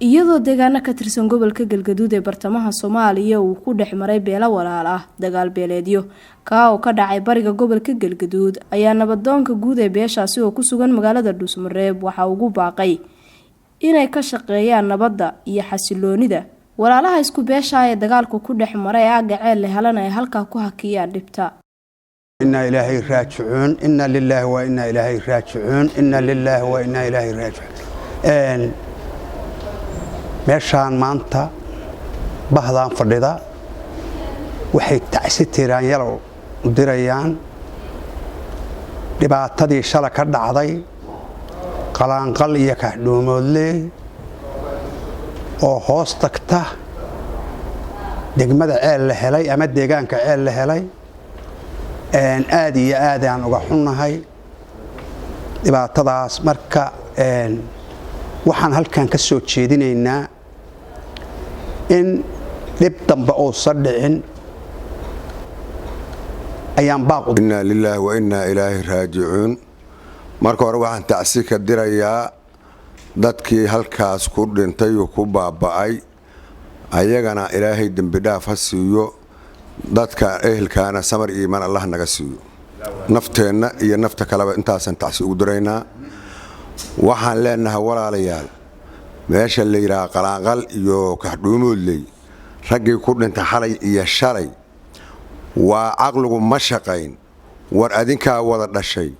iyadoo deegaano ka tirsan gobolka Galgaduud ee bartamaha Soomaaliya uu ku dhex maray beelo walaal ah dagaal beeleedyo oo ka dhacay bariga gobolka Galgaduud ayaa nabadoonka guud ee beeshaasi oo ku sugan magaalada Dhuusamareeb waxa uu ugu baaqay inay ka shaqeeyaan nabadda iyo xasiloonida walaalaha isku beesha ee dagaalku ku dhex maray aagaceel leh halana ay halka ku hakiyaan dhibta. إنا إلهي راجعون إنا لله وإنا إلهي راجعون إنا لله وإنا إلهي راجعون meeshaan maanta bahdaan fadhida waxay tacsi tiraan yalow dirayaan dhibaatadii shala ka dhacday qalaanqal iyo kaxdhoomoodle oo hoos tagta degmada ceel la helay ama deegaanka ceel la helay aad iyo aad aan uga xunnahay dhibaatadaas marka waxaan halkan ka soo jeedinaynaa in dib dambe oo sadhicin ayaan baaqo inna lillahi wa inna ilaahi raaji'uun marka hore waxaan tacsi ka dirayaa dadkii halkaas ku dhintay oo ku baaba'ay ayagana ilaahay dambi dhaaf ha siiyo dadka ehelkaana samar iyo iimaan Allah naga siiyo nafteenna iyo nafta kaleba intaasan tacsi ugu diraynaa waxaan leenahay walaalayaal meesha la yiraahdo qalaanqal iyo kaxdhoomoodley raggii ku dhintay xalay iyo shalay waa aqligu ma shaqayn war adinkaa wada dhashay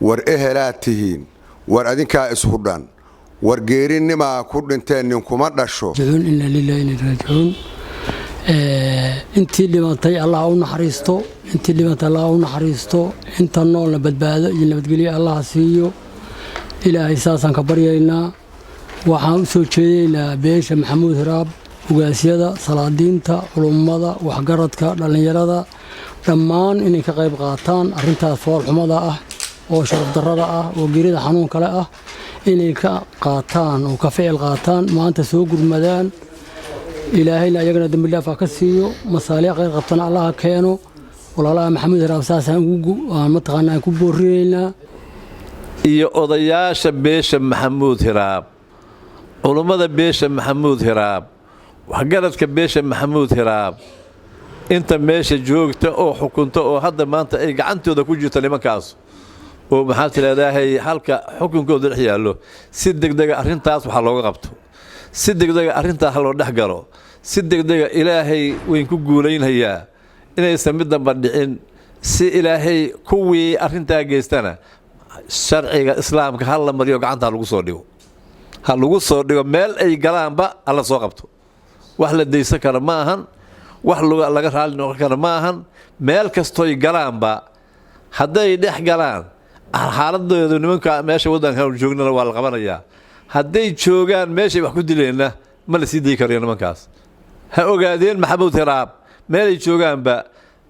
war ehelaad tihiin war adinkaa ishudhan war geerinimaa ku dhinteen ninkuma dhasho inna lillahi wa inna ilaihi raaji'uun intii dhimatay Allah u naxariisto intii dhimatay Allah u naxariisto inta noolna badbaado iyo nabadgelyo Allah siiyo ilaahay saasan ka baryaynaa waxaan u soo jeedaynaa beesha Maxamuud Hiraab ugaasyada salaadiinta culumada waxgaradka dhalinyarada dhammaan inay ka qayb qaataan arintaas foolxumada ah oo sharaf darrada ah oo geerida xanuun kale ah inay ka qaataan oo ka ficil qaataan maanta soo gurmadaan ilaahayna ayagana dambi dhaaf ka siiyo masaaliix qayr qabtana Allah keeno walaalaha Maxamuud Hiraab saasan ugu mataqaanaa ku booriyeynaa iyo odayaasha beesha Maxamuud Hiraab culumada beesha Maxamuud Hiraab waxgaradka beesha Maxamuud Hiraab inta meesha joogta oo xukunta oo hadda maanta ay gacantooda ku jirto nimankaas oo maxaa tilaadahay halka xukunkooda dhex yaalo si degdeg ah arintaas waxa looga qabto si degdeg ah arintaas loo dhex galo si degdeg ah ilaahay weyn ku guuleynaya inaysan mid damba dhicin si ilaahay kuwii arintaa geystana sharciga islaamka hal la mariyo gacanta lagu soo dhigo hal lagu soo dhigo meel ay galaanba alla soo qabto wax la deysan kara ma ahan wax laga raali noqon kara ma ahan meel kasto ay galaanba haday dhex galaan xaaladooda nimanka meesha wadanka joognana waa la qabanayaa haday joogaan meesha wax ku dileena ma la sii deey karo nimankaas ha ogaadeen Maxamuud Hiraab meel ay joogaanba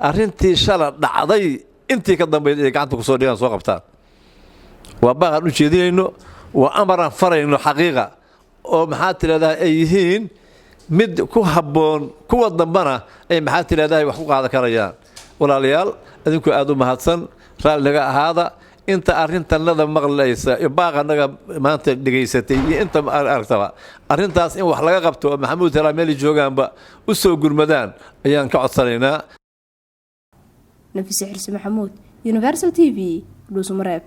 arintii shala dhacday intii ka dambeeyay ay gacanta ku soo dhigaan soo qabtaan وباقي نجدينه وأمر فرينه حقيقة ومحات لهذا أيهين مد كهبون كوا ضمنا أي محات لهذا وحقوق هذا كريان ولا ليال أذنكوا أدو مهاتسن رأى لقاء هذا أنت أرنت النظام مغل ليس يباغ أنك ما أنت دقيستي أنت أرتبا أرنت أس إن وحلاقة قبته محمود راميلي جوجان با وسوق المدان أيان كعصرنا نفس حرس محمود يونيفرسال تي في Dhuusamareeb.